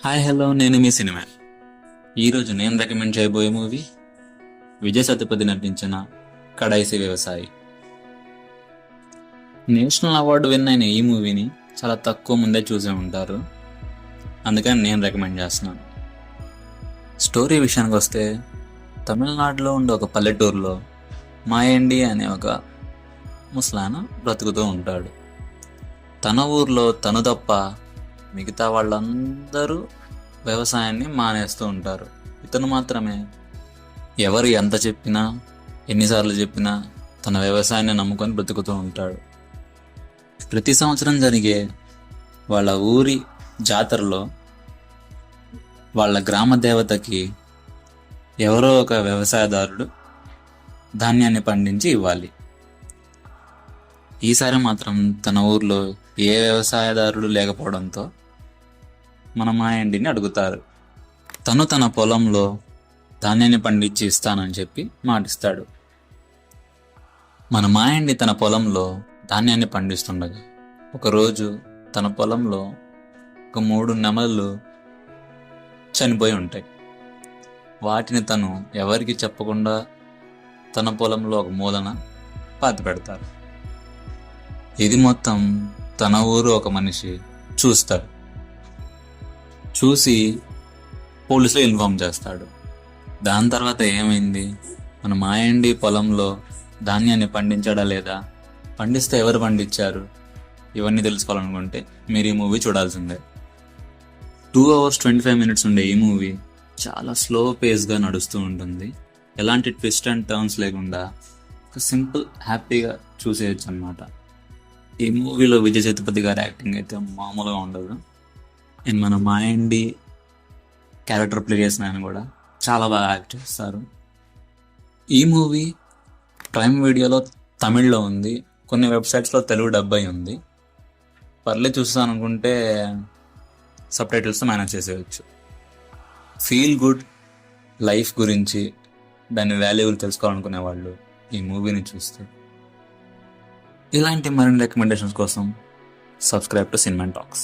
Hi hello నేను మీ cinema. ఈరోజు నేను రికమెండ్ చేయబోయే మూవీ విజయ్ సేతుపతి నటించిన కడైసి వ్యవసాయి. నేషనల్ అవార్డు విన్ అయిన ఈ మూవీని చాలా తక్కువ ముందే చూసే ఉంటారు, అందుకని నేను రికమెండ్ చేస్తున్నాను. స్టోరీ విషయానికి వస్తే, తమిళనాడులో ఉండే ఒక పల్లెటూరులో మాయండి అనే ఒక ముసలాయన బ్రతుకుతూ ఉంటాడు. తన ఊర్లో తను తప్ప మిగతా వాళ్ళందరూ వ్యవసాయాన్ని మానేస్తూ ఉంటారు. ఇతను మాత్రమే ఎవరు ఎంత చెప్పినా ఎన్నిసార్లు చెప్పినా తన వ్యవసాయాన్ని నమ్ముకొని బ్రతుకుతూ ఉంటాడు. ప్రతి సంవత్సరం జరిగే వాళ్ళ ఊరి జాతరలో వాళ్ళ గ్రామ దేవతకి ఎవరో ఒక వ్యవసాయదారుడు ధాన్యాన్ని పండించి ఇవ్వాలి. ఈసారి మాత్రం తన ఊర్లో ఏ వ్యవసాయదారుడు లేకపోవడంతో మన మాయండిని అడుగుతారు. తను తన పొలంలో ధాన్యాన్ని పండించి ఇస్తానని చెప్పి మాటిస్తాడు. మన మాయండి తన పొలంలో ధాన్యాన్ని పండిస్తుండగా ఒకరోజు తన పొలంలో ఒక 3 నెమళ్ళు చనిపోయి ఉంటాయి. వాటిని తను ఎవరికి చెప్పకుండా తన పొలంలో ఒక మూలన పాతి పెడతారు. ఇది మొత్తం తన ఊరు ఒక మనిషి చూస్తాడు. చూసి పోలీసులు ఇన్ఫార్మ్ చేస్తాడు. దాని తర్వాత ఏమైంది, మన మాయండి పొలంలో ధాన్యాన్ని పండించాడా లేదా, పండిస్తే ఎవరు పండించారు, ఇవన్నీ తెలుసుకోవాలనుకుంటే మీరు ఈ మూవీ చూడాల్సిందే. 2 hours 25 minutes ఉండే ఈ మూవీ చాలా స్లో పేస్గా నడుస్తూ ఉంటుంది. ఎలాంటి ట్విస్ట్ అండ్ టర్న్స్ లేకుండా ఒక సింపుల్ హ్యాపీగా చూసేయచ్చు అనమాట. ఈ మూవీలో విజయ్ సేతుపతి గారి యాక్టింగ్ అయితే మామూలుగా ఉండదు. అండ్ మన మాయండి క్యారెక్టర్ ప్లే చేసిన ఆయన కూడా చాలా బాగా యాక్ట్ చేస్తారు. ఈ మూవీ ప్రైమ్ వీడియోలో తమిళ్లో ఉంది, కొన్ని వెబ్సైట్స్లో తెలుగు డబ్ అయి ఉంది. పర్లేదు చూస్తాను అనుకుంటే సబ్ టైటిల్స్తో మేనేజ్ చేసేయచ్చు. ఫీల్ గుడ్ లైఫ్ గురించి దాని వాల్యూలు తెలుసుకోవాలనుకునే వాళ్ళు ఈ మూవీని చూస్తారు. ఇలాంటి మరిన్ని రికమెండేషన్స్ కోసం సబ్స్క్రైబ్ టు సినిమా టాక్స్.